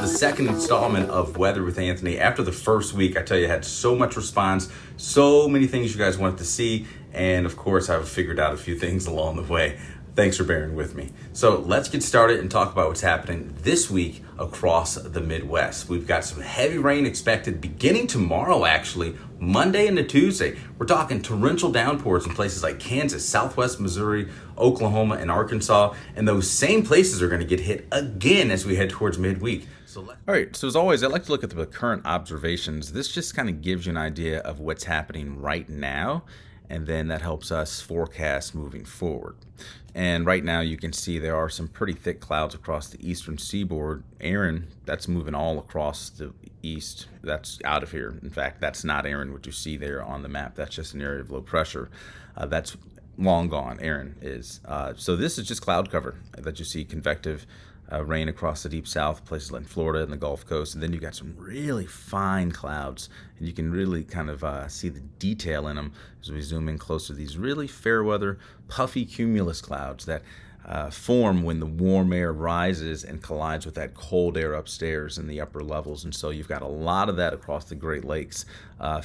the second installment of Weather with Anthony. After the first week, I tell you, I had so much response, so many things you guys wanted to see, and of course, I've figured out a few things along the way. Thanks for bearing with me. So let's get started and talk about what's happening this week across the Midwest. We've got some heavy rain expected beginning tomorrow, actually, Monday into Tuesday. We're talking torrential downpours in places like Kansas, Southwest Missouri, Oklahoma, and Arkansas. And those same places are going to get hit again as we head towards midweek. All right, so as always, I like to look at the current observations. This just kind of gives you an idea of what's happening right now, and then that helps us forecast moving forward. And right now you can see there are some pretty thick clouds across the eastern seaboard. Aaron, that's moving all across the east. That's out of here. In fact, that's not Aaron, what you see there on the map. That's just an area of low pressure. That's long gone, Aaron is. So this is just cloud cover that you see, convective rain across the deep south, places like Florida and the Gulf Coast. And then you've got some really fine clouds, and you can really kind of see the detail in them as we zoom in closer to these really fair weather, puffy cumulus clouds that form when the warm air rises and collides with that cold air upstairs in the upper levels. And so you've got a lot of that across the Great Lakes.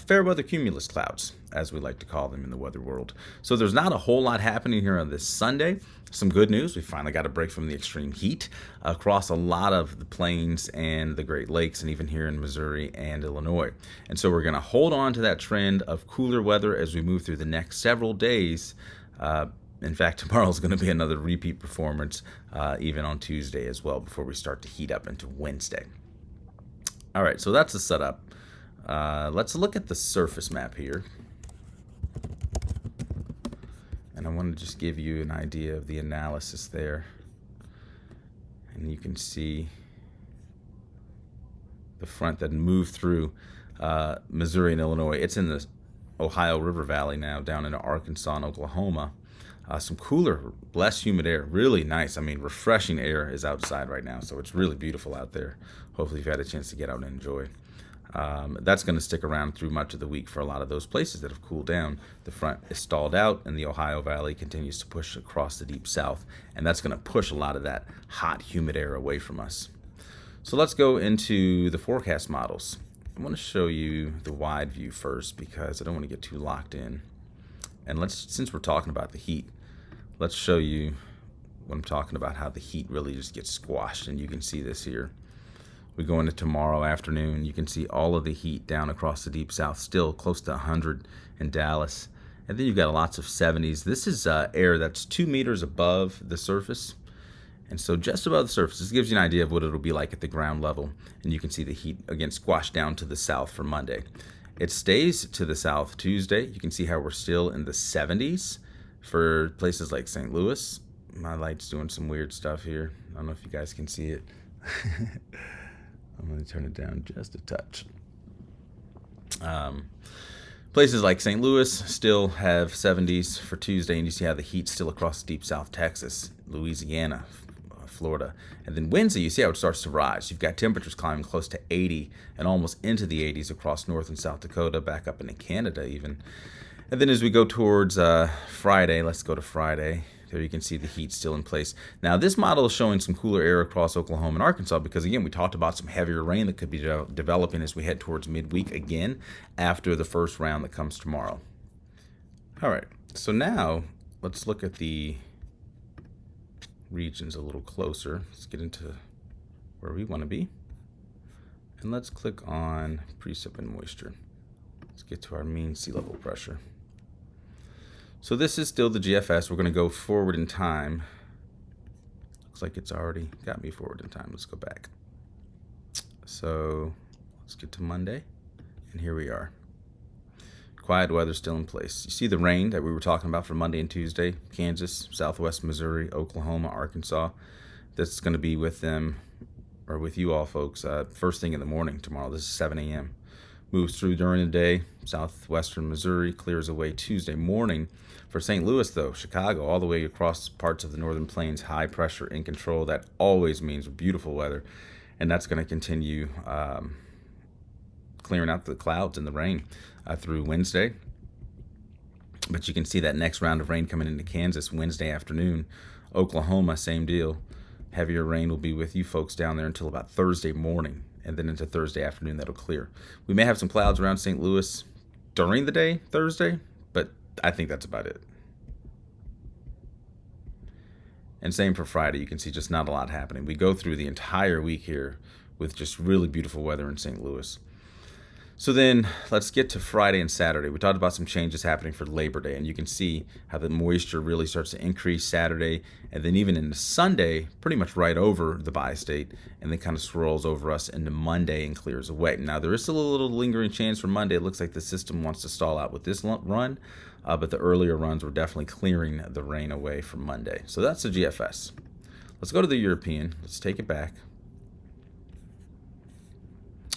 Fair weather cumulus clouds, as we like to call them in the weather world. So there's not a whole lot happening here on this Sunday. Some good news, we finally got a break from the extreme heat across a lot of the plains and the Great Lakes, and even here in Missouri and Illinois. And so we're going to hold on to that trend of cooler weather as we move through the next several days. In fact, tomorrow is going to be another repeat performance, even on Tuesday as well, before we start to heat up into Wednesday. All right, so that's the setup. Let's look at the surface map here. And I want to just give you an idea of the analysis there. And you can see the front that moved through Missouri and Illinois. It's in the Ohio River Valley now, down into Arkansas and Oklahoma. Some cooler, less humid air. Really nice. I mean, refreshing air is outside right now, so it's really beautiful out there. Hopefully you've had a chance to get out and enjoy. That's going to stick around through much of the week for a lot of those places that have cooled down. The front is stalled out, and the Ohio Valley continues to push across the deep south, and that's going to push a lot of that hot, humid air away from us. So let's go into the forecast models. I want to show you the wide view first because I don't want to get too locked in. And since we're talking about the heat, let's show you when I'm talking about how the heat really just gets squashed, and you can see this here. We go into tomorrow afternoon, you can see all of the heat down across the deep south, still close to 100 in Dallas. And then you've got lots of 70s. This is air that's 2 meters above the surface. And so just above the surface, this gives you an idea of what it'll be like at the ground level. And you can see the heat, again, squashed down to the south for Monday. It stays to the south Tuesday. You can see how we're still in the 70s for places like St. Louis. My light's doing some weird stuff here. I don't know if you guys can see it. I'm going to turn it down just a touch. Places like St. Louis still have 70s for Tuesday, and you see how the heat's still across deep south Texas, Louisiana, Florida. And then Wednesday, you see how it starts to rise. You've got temperatures climbing close to 80 and almost into the 80s across North and South Dakota, back up into Canada even. And then as we go towards Friday, let's go to Friday. There you can see the heat still in place. Now this model is showing some cooler air across Oklahoma and Arkansas because, again, we talked about some heavier rain that could be developing as we head towards midweek again after the first round that comes tomorrow. All right, so now let's look at the regions a little closer. Let's get into where we want to be. And let's click on precip and moisture. Let's get to our mean sea level pressure. So this is still the GFS. We're going to go forward in time. Looks like it's already got me forward in time. Let's go back. So let's get to Monday. And here we are. Quiet weather still in place. You see the rain that we were talking about for Monday and Tuesday. Kansas, Southwest Missouri, Oklahoma, Arkansas. That's going to be with them, or with you all folks, first thing in the morning tomorrow. This is 7 a.m. Moves through during the day. Southwestern Missouri clears away Tuesday morning. For St. Louis, though, Chicago, all the way across parts of the northern plains, high pressure in control. That always means beautiful weather. And that's going to continue clearing out the clouds and the rain through Wednesday. But you can see that next round of rain coming into Kansas Wednesday afternoon. Oklahoma, same deal. Heavier rain will be with you folks down there until about Thursday morning, and then into Thursday afternoon that'll clear. We may have some clouds around St. Louis during the day Thursday, but I think that's about it. And same for Friday. You can see just not a lot happening. We go through the entire week here with just really beautiful weather in St. Louis. So then let's get to Friday and Saturday. We talked about some changes happening for Labor Day, and you can see how the moisture really starts to increase Saturday, and then even into Sunday, pretty much right over the bi-state, and then kind of swirls over us into Monday and clears away. Now, there is still a little lingering chance for Monday. It looks like the system wants to stall out with this run, but the earlier runs were definitely clearing the rain away from Monday. So that's the GFS. Let's go to the European. Let's take it back.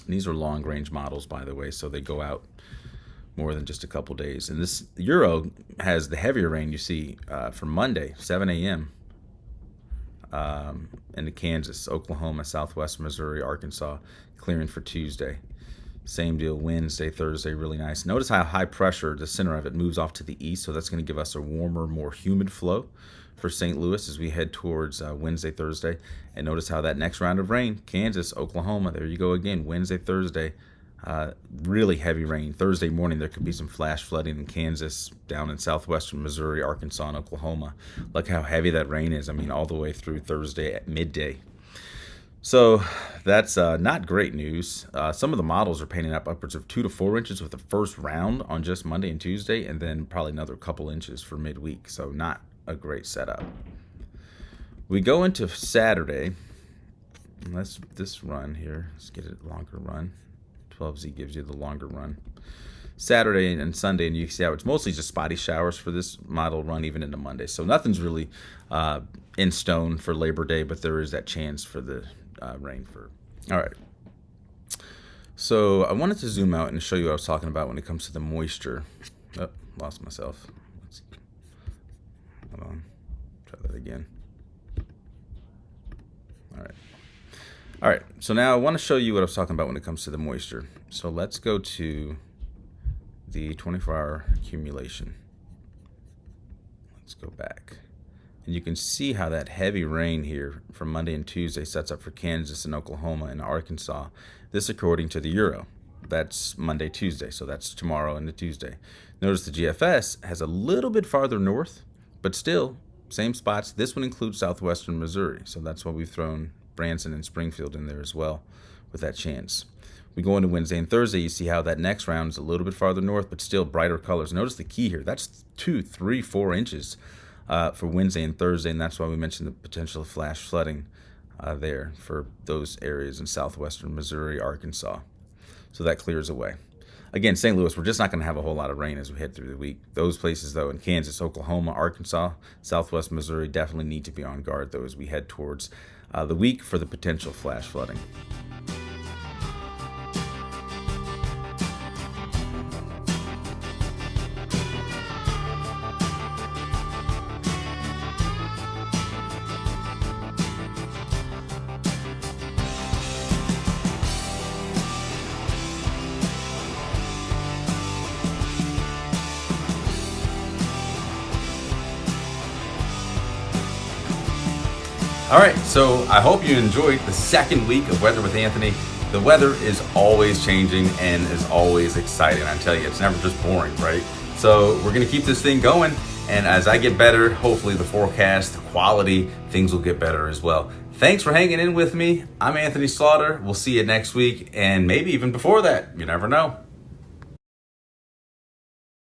These are long-range models, by the way, so they go out more than just a couple days. And this Euro has the heavier rain you see from Monday, 7 a.m. Into Kansas, Oklahoma, Southwest Missouri, Arkansas, clearing for Tuesday. Same deal Wednesday, Thursday, really nice. Notice how high pressure, the center of it, moves off to the east, so that's going to give us a warmer, more humid flow for St. Louis as we head towards Wednesday, Thursday. And notice how that next round of rain, Kansas, Oklahoma, there you go again, Wednesday, Thursday, really heavy rain. Thursday morning, there could be some flash flooding in Kansas, down in southwestern Missouri, Arkansas, and Oklahoma. Look how heavy that rain is. I mean, all the way through Thursday at midday. So that's not great news. Some of the models are painting up upwards of 2 to 4 inches with the first round on just Monday and Tuesday, and then probably another couple inches for midweek. So not a great setup. We go into Saturday. This run here. Let's get a longer run. 12Z gives you the longer run. Saturday and Sunday, and you can see how it's mostly just spotty showers for this model run even into Monday. So nothing's really in stone for Labor Day, but there is that chance for the rain for. All right. So I wanted to zoom out and show you what I was talking about when it comes to the moisture. Oh, lost myself. Let's see. Hold on. Try that again. All right. All right. So now I want to show you what I was talking about when it comes to the moisture. So let's go to the 24-hour accumulation. Let's go back. And you can see how that heavy rain here from Monday and Tuesday sets up for Kansas and Oklahoma and Arkansas. This according to the Euro. That's Monday, Tuesday, so that's tomorrow and the Tuesday. Notice the GFS has a little bit farther north, but still, same spots. This one includes southwestern Missouri, so that's why we've thrown Branson and Springfield in there as well with that chance. We go into Wednesday and Thursday, you see how that next round is a little bit farther north, but still brighter colors. Notice the key here. That's 2, 3, 4 inches for Wednesday and Thursday, and that's why we mentioned the potential of flash flooding there for those areas in southwestern Missouri, Arkansas. So that clears away. Again, St. Louis, we're just not going to have a whole lot of rain as we head through the week. Those places, though, in Kansas, Oklahoma, Arkansas, southwest Missouri, definitely need to be on guard, though, as we head towards the week for the potential flash flooding. All right, so I hope you enjoyed the second week of Weather with Anthony. The weather is always changing and is always exciting. I tell you, it's never just boring, right? So we're gonna keep this thing going, and as I get better, hopefully the forecast, the quality, things will get better as well. Thanks for hanging in with me. I'm Anthony Slaughter. We'll see you next week, and maybe even before that. You never know.